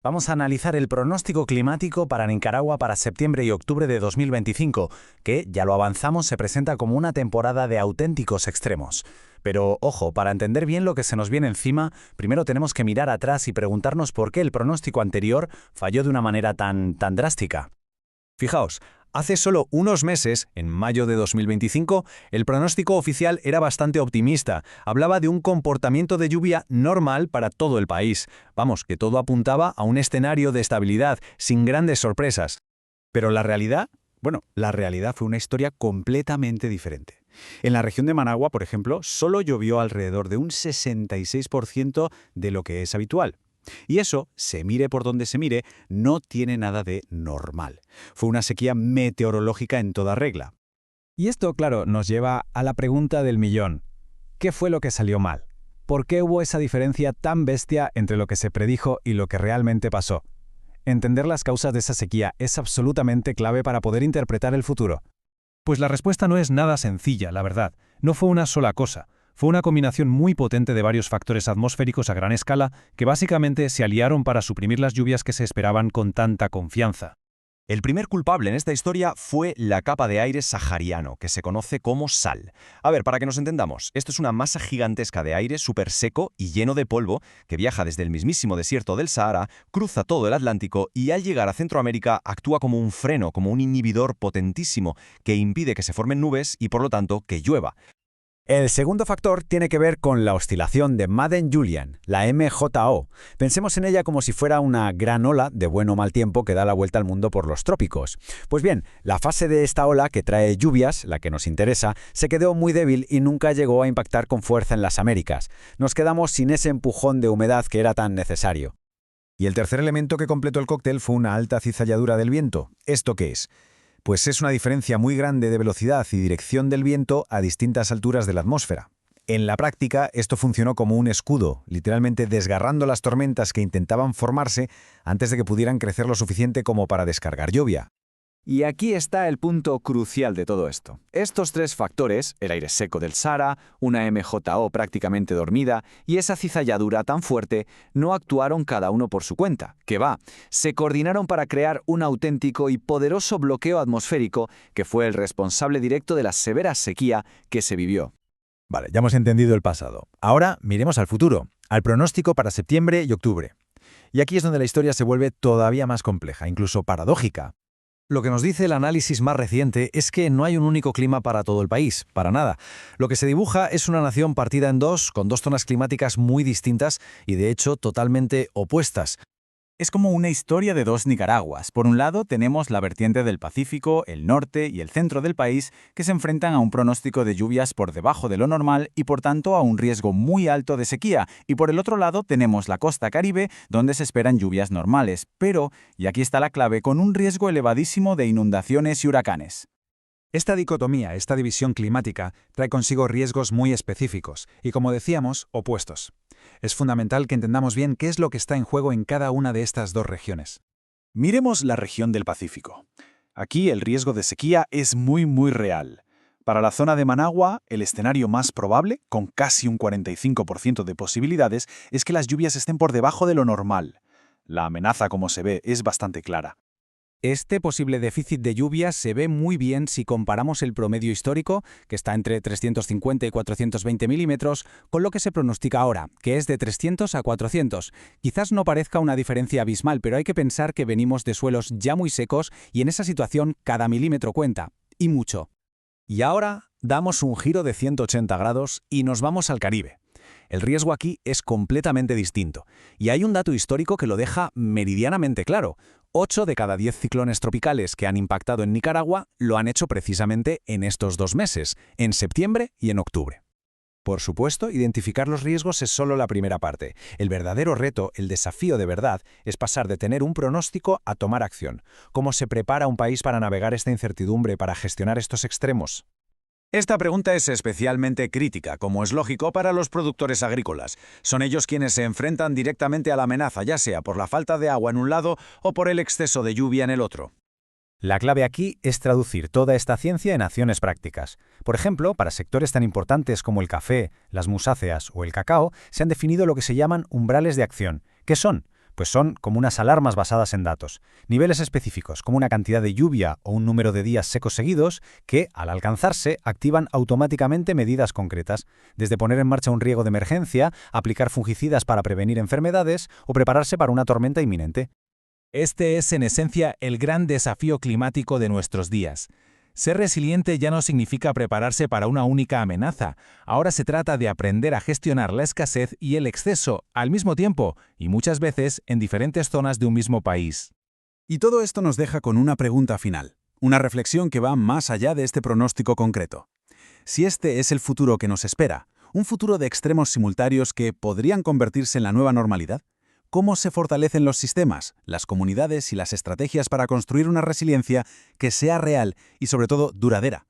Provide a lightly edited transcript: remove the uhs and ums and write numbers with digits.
Vamos a analizar el pronóstico climático para Nicaragua para septiembre y octubre de 2025, que, ya lo avanzamos, se presenta como una temporada de auténticos extremos. Pero, ojo, para entender bien lo que se nos viene encima, primero tenemos que mirar atrás y preguntarnos por qué el pronóstico anterior falló de una manera tan drástica. Fijaos, hace solo unos meses, en mayo de 2025, el pronóstico oficial era bastante optimista. Hablaba de un comportamiento de lluvia normal para todo el país. Vamos, que todo apuntaba a un escenario de estabilidad, sin grandes sorpresas. Pero la realidad, la realidad fue una historia completamente diferente. En la región de Managua, por ejemplo, solo llovió alrededor de un 66% de lo que es habitual. Y eso, se mire por donde se mire, no tiene nada de normal. Fue una sequía meteorológica en toda regla. Y esto, claro, nos lleva a la pregunta del millón. ¿Qué fue lo que salió mal? ¿Por qué hubo esa diferencia tan bestia entre lo que se predijo y lo que realmente pasó? Entender las causas de esa sequía es absolutamente clave para poder interpretar el futuro. Pues la respuesta no es nada sencilla, la verdad. No fue una sola cosa. Fue una combinación muy potente de varios factores atmosféricos a gran escala que básicamente se aliaron para suprimir las lluvias que se esperaban con tanta confianza. El primer culpable en esta historia fue la capa de aire sahariano, que se conoce como SAL. A ver, para que nos entendamos, esto es una masa gigantesca de aire súper seco y lleno de polvo que viaja desde el mismísimo desierto del Sahara, cruza todo el Atlántico y al llegar a Centroamérica actúa como un freno, como un inhibidor potentísimo que impide que se formen nubes y por lo tanto que llueva. El segundo factor tiene que ver con la oscilación de Madden-Julian, la MJO. Pensemos en ella como si fuera una gran ola de buen o mal tiempo que da la vuelta al mundo por los trópicos. Pues bien, la fase de esta ola que trae lluvias, la que nos interesa, se quedó muy débil y nunca llegó a impactar con fuerza en las Américas. Nos quedamos sin ese empujón de humedad que era tan necesario. Y el tercer elemento que completó el cóctel fue una alta cizalladura del viento. ¿Esto qué es? Pues es una diferencia muy grande de velocidad y dirección del viento a distintas alturas de la atmósfera. En la práctica, esto funcionó como un escudo, literalmente desgarrando las tormentas que intentaban formarse antes de que pudieran crecer lo suficiente como para descargar lluvia. Y aquí está el punto crucial de todo esto. Estos tres factores, el aire seco del Sahara, una MJO prácticamente dormida y esa cizalladura tan fuerte, no actuaron cada uno por su cuenta. Que va, se coordinaron para crear un auténtico y poderoso bloqueo atmosférico que fue el responsable directo de la severa sequía que se vivió. Vale, ya hemos entendido el pasado. Ahora miremos al futuro, al pronóstico para septiembre y octubre. Y aquí es donde la historia se vuelve todavía más compleja, incluso paradójica. Lo que nos dice el análisis más reciente es que no hay un único clima para todo el país, para nada. Lo que se dibuja es una nación partida en dos, con dos zonas climáticas muy distintas y de hecho totalmente opuestas. Es como una historia de dos Nicaraguas. Por un lado tenemos la vertiente del Pacífico, el norte y el centro del país, que se enfrentan a un pronóstico de lluvias por debajo de lo normal y por tanto a un riesgo muy alto de sequía. Y por el otro lado tenemos la costa caribe, donde se esperan lluvias normales, pero, y aquí está la clave, con un riesgo elevadísimo de inundaciones y huracanes. Esta dicotomía, esta división climática, trae consigo riesgos muy específicos y, como decíamos, opuestos. Es fundamental que entendamos bien qué es lo que está en juego en cada una de estas dos regiones. Miremos la región del Pacífico. Aquí el riesgo de sequía es muy real. Para la zona de Managua, el escenario más probable, con casi un 45% de posibilidades, es que las lluvias estén por debajo de lo normal. La amenaza, como se ve, es bastante clara. Este posible déficit de lluvias se ve muy bien si comparamos el promedio histórico, que está entre 350 y 420 milímetros, con lo que se pronostica ahora, que es de 300 a 400. Quizás no parezca una diferencia abismal, pero hay que pensar que venimos de suelos ya muy secos y en esa situación cada milímetro cuenta, y mucho. Y ahora damos un giro de 180 grados y nos vamos al Caribe. El riesgo aquí es completamente distinto, y hay un dato histórico que lo deja meridianamente claro. 8 de cada 10 ciclones tropicales que han impactado en Nicaragua lo han hecho precisamente en estos 2 meses, en septiembre y en octubre. Por supuesto, identificar los riesgos es solo la primera parte. El verdadero reto, el desafío de verdad, es pasar de tener un pronóstico a tomar acción. ¿Cómo se prepara un país para navegar esta incertidumbre, para gestionar estos extremos? Esta pregunta es especialmente crítica, como es lógico, para los productores agrícolas. Son ellos quienes se enfrentan directamente a la amenaza, ya sea por la falta de agua en un lado o por el exceso de lluvia en el otro. La clave aquí es traducir toda esta ciencia en acciones prácticas. Por ejemplo, para sectores tan importantes como el café, las musáceas o el cacao, se han definido lo que se llaman umbrales de acción. ¿Qué son? Pues son como unas alarmas basadas en datos. Niveles específicos, como una cantidad de lluvia o un número de días secos seguidos, que, al alcanzarse, activan automáticamente medidas concretas, desde poner en marcha un riego de emergencia, aplicar fungicidas para prevenir enfermedades o prepararse para una tormenta inminente. Este es, en esencia, el gran desafío climático de nuestros días. Ser resiliente ya no significa prepararse para una única amenaza. Ahora se trata de aprender a gestionar la escasez y el exceso al mismo tiempo, y muchas veces en diferentes zonas de un mismo país. Y todo esto nos deja con una pregunta final, una reflexión que va más allá de este pronóstico concreto. Si este es el futuro que nos espera, un futuro de extremos simultáneos que podrían convertirse en la nueva normalidad, ¿cómo se fortalecen los sistemas, las comunidades y las estrategias para construir una resiliencia que sea real y sobre todo duradera?